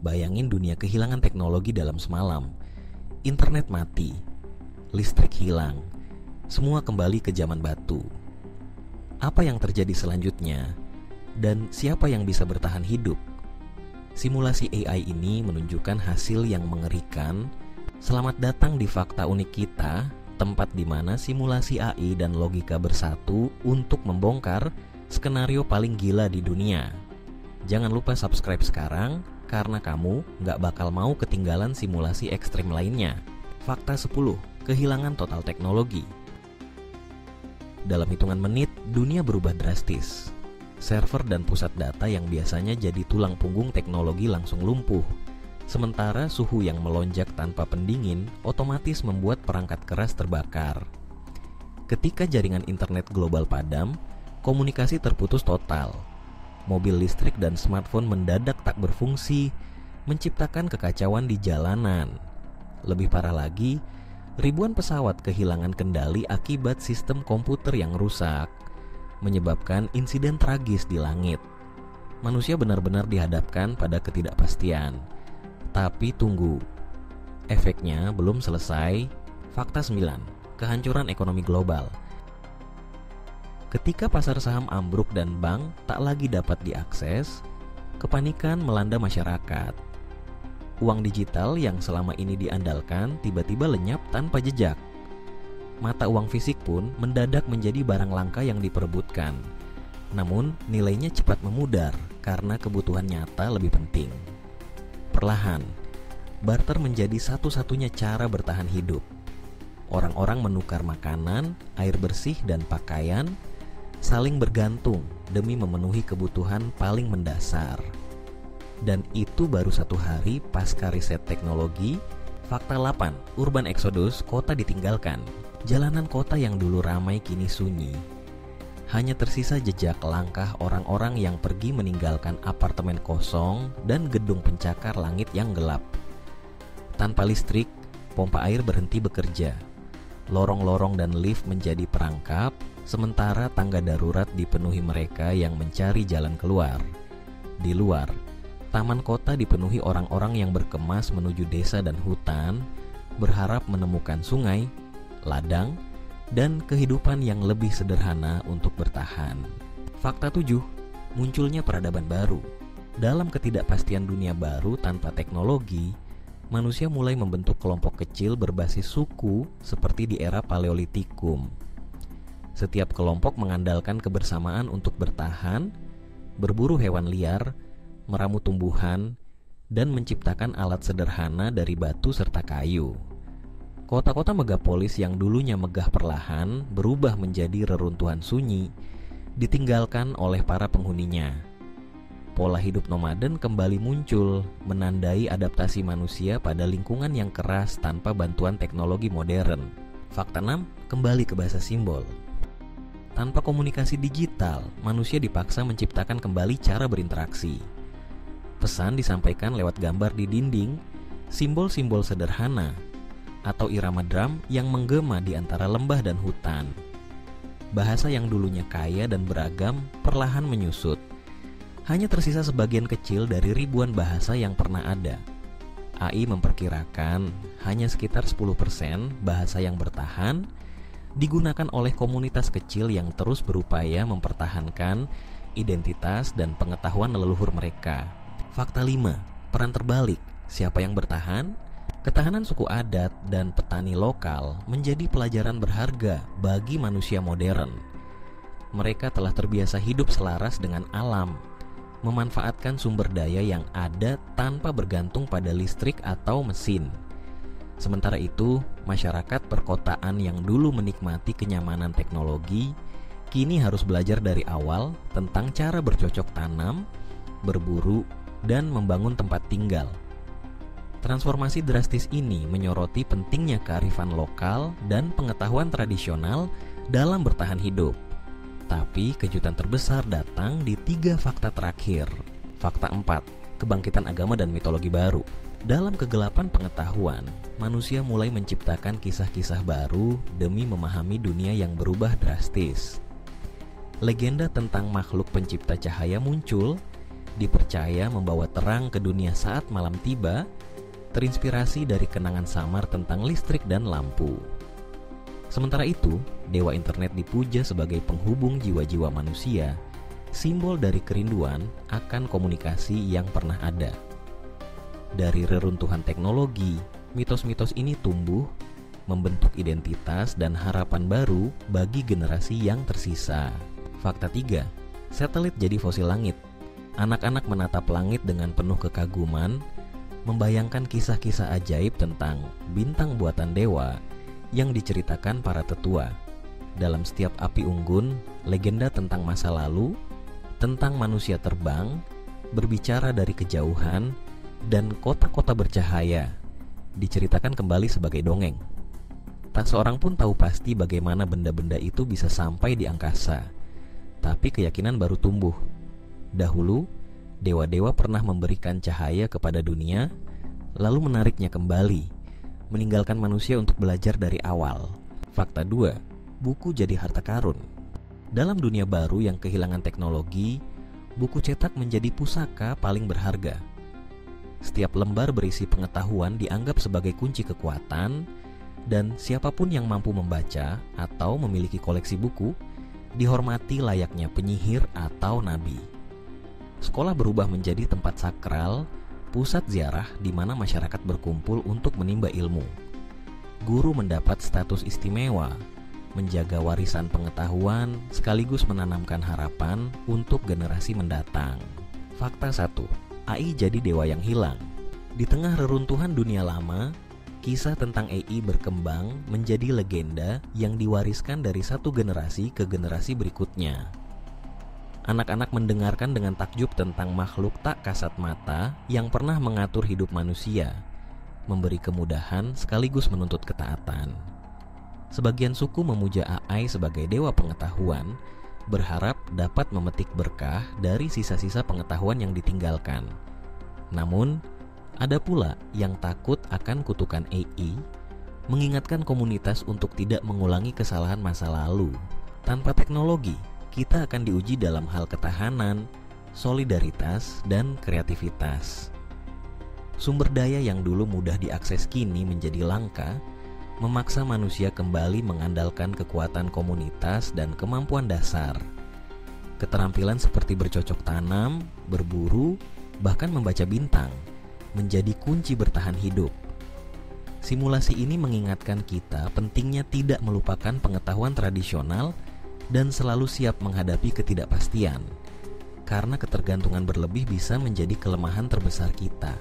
Bayangin dunia kehilangan teknologi dalam semalam. Internet mati, listrik hilang, semua kembali ke zaman batu. Apa yang terjadi selanjutnya? Dan siapa yang bisa bertahan hidup? Simulasi AI ini menunjukkan hasil yang mengerikan. Selamat datang di Fakta Unik Kita, tempat di mana simulasi AI dan logika bersatu untuk membongkar skenario paling gila di dunia. Jangan lupa subscribe sekarang, karena kamu gak bakal mau ketinggalan simulasi ekstrim lainnya. Fakta 10. Kehilangan total teknologi. Dalam hitungan menit, dunia berubah drastis. Server dan pusat data yang biasanya jadi tulang punggung teknologi langsung lumpuh. Sementara suhu yang melonjak tanpa pendingin otomatis membuat perangkat keras terbakar. Ketika jaringan internet global padam, komunikasi terputus total. Mobil listrik dan smartphone mendadak tak berfungsi, menciptakan kekacauan di jalanan. Lebih parah lagi, ribuan pesawat kehilangan kendali akibat sistem komputer yang rusak, menyebabkan insiden tragis di langit. Manusia benar-benar dihadapkan pada ketidakpastian. Tapi tunggu, efeknya belum selesai. Fakta 9. Kehancuran ekonomi global. Ketika pasar saham ambruk dan bank tak lagi dapat diakses, kepanikan melanda masyarakat. Uang digital yang selama ini diandalkan tiba-tiba lenyap tanpa jejak. Mata uang fisik pun mendadak menjadi barang langka yang diperebutkan. Namun nilainya cepat memudar karena kebutuhan nyata lebih penting. Perlahan, barter menjadi satu-satunya cara bertahan hidup. Orang-orang menukar makanan, air bersih, dan pakaian, saling bergantung demi memenuhi kebutuhan paling mendasar. Dan itu baru satu hari pasca riset teknologi. Fakta 8. Urban Exodus, kota ditinggalkan. Jalanan kota yang dulu ramai kini sunyi. Hanya tersisa jejak langkah orang-orang yang pergi meninggalkan apartemen kosong dan gedung pencakar langit yang gelap. Tanpa listrik, pompa air berhenti bekerja. Lorong-lorong dan lift menjadi perangkap, sementara tangga darurat dipenuhi mereka yang mencari jalan keluar. Di luar, taman kota dipenuhi orang-orang yang berkemas menuju desa dan hutan, berharap menemukan sungai, ladang, dan kehidupan yang lebih sederhana untuk bertahan. Fakta 7. Munculnya peradaban baru. Dalam ketidakpastian dunia baru tanpa teknologi, manusia mulai membentuk kelompok kecil berbasis suku seperti di era Paleolitikum. Setiap kelompok mengandalkan kebersamaan untuk bertahan, berburu hewan liar, meramu tumbuhan, dan menciptakan alat sederhana dari batu serta kayu. Kota-kota megapolis yang dulunya megah perlahan berubah menjadi reruntuhan sunyi, ditinggalkan oleh para penghuninya. Pola hidup nomaden kembali muncul, menandai adaptasi manusia pada lingkungan yang keras tanpa bantuan teknologi modern. Fakta 6. Kembali ke bahasa simbol. Tanpa komunikasi digital, manusia dipaksa menciptakan kembali cara berinteraksi. Pesan disampaikan lewat gambar di dinding, simbol-simbol sederhana, atau irama drum yang menggema di antara lembah dan hutan. Bahasa yang dulunya kaya dan beragam perlahan menyusut. Hanya tersisa sebagian kecil dari ribuan bahasa yang pernah ada. AI memperkirakan hanya sekitar 10% bahasa yang bertahan digunakan oleh komunitas kecil yang terus berupaya mempertahankan identitas dan pengetahuan leluhur mereka. Fakta 5. Peran terbalik. Siapa yang bertahan? Ketahanan suku adat dan petani lokal menjadi pelajaran berharga bagi manusia modern. Mereka telah terbiasa hidup selaras dengan alam, memanfaatkan sumber daya yang ada tanpa bergantung pada listrik atau mesin. Sementara itu, masyarakat perkotaan yang dulu menikmati kenyamanan teknologi, kini harus belajar dari awal tentang cara bercocok tanam, berburu, dan membangun tempat tinggal. Transformasi drastis ini menyoroti pentingnya kearifan lokal dan pengetahuan tradisional dalam bertahan hidup. Tapi kejutan terbesar datang di 3 fakta terakhir. Fakta 4. Kebangkitan agama dan mitologi baru. Dalam kegelapan pengetahuan, manusia mulai menciptakan kisah-kisah baru demi memahami dunia yang berubah drastis. Legenda tentang makhluk pencipta cahaya muncul, dipercaya membawa terang ke dunia saat malam tiba, terinspirasi dari kenangan samar tentang listrik dan lampu. Sementara itu, dewa internet dipuja sebagai penghubung jiwa-jiwa manusia, simbol dari kerinduan akan komunikasi yang pernah ada. Dari reruntuhan teknologi, mitos-mitos ini tumbuh, membentuk identitas dan harapan baru bagi generasi yang tersisa. Fakta 3. Satelit jadi fosil langit. Anak-anak menatap langit dengan penuh kekaguman, membayangkan kisah-kisah ajaib tentang bintang buatan dewa yang diceritakan para tetua. Dalam setiap api unggun, legenda tentang masa lalu, tentang manusia terbang, berbicara dari kejauhan, dan kota-kota bercahaya diceritakan kembali sebagai dongeng. Tak seorang pun tahu pasti bagaimana benda-benda itu bisa sampai di angkasa, tapi keyakinan baru tumbuh. Dahulu, dewa-dewa pernah memberikan cahaya kepada dunia, lalu menariknya kembali, meninggalkan manusia untuk belajar dari awal. Fakta 2. Buku jadi harta karun. Dalam dunia baru yang kehilangan teknologi, buku cetak menjadi pusaka paling berharga. Setiap lembar berisi pengetahuan dianggap sebagai kunci kekuatan, dan siapapun yang mampu membaca atau memiliki koleksi buku dihormati layaknya penyihir atau nabi. Sekolah berubah menjadi tempat sakral, pusat ziarah di mana masyarakat berkumpul untuk menimba ilmu. Guru mendapat status istimewa, menjaga warisan pengetahuan sekaligus menanamkan harapan untuk generasi mendatang. Fakta 1. AI jadi dewa yang hilang. Di tengah reruntuhan dunia lama, kisah tentang AI berkembang menjadi legenda yang diwariskan dari satu generasi ke generasi berikutnya. Anak-anak mendengarkan dengan takjub tentang makhluk tak kasat mata yang pernah mengatur hidup manusia, memberi kemudahan sekaligus menuntut ketaatan. Sebagian suku memuja AI sebagai dewa pengetahuan, berharap dapat memetik berkah dari sisa-sisa pengetahuan yang ditinggalkan. Namun, ada pula yang takut akan kutukan AI, mengingatkan komunitas untuk tidak mengulangi kesalahan masa lalu. Tanpa teknologi, kita akan diuji dalam hal ketahanan, solidaritas, dan kreativitas. Sumber daya yang dulu mudah diakses kini menjadi langka, memaksa manusia kembali mengandalkan kekuatan komunitas dan kemampuan dasar. Keterampilan seperti bercocok tanam, berburu, bahkan membaca bintang menjadi kunci bertahan hidup. Simulasi ini mengingatkan kita pentingnya tidak melupakan pengetahuan tradisional dan selalu siap menghadapi ketidakpastian, karena ketergantungan berlebih bisa menjadi kelemahan terbesar kita.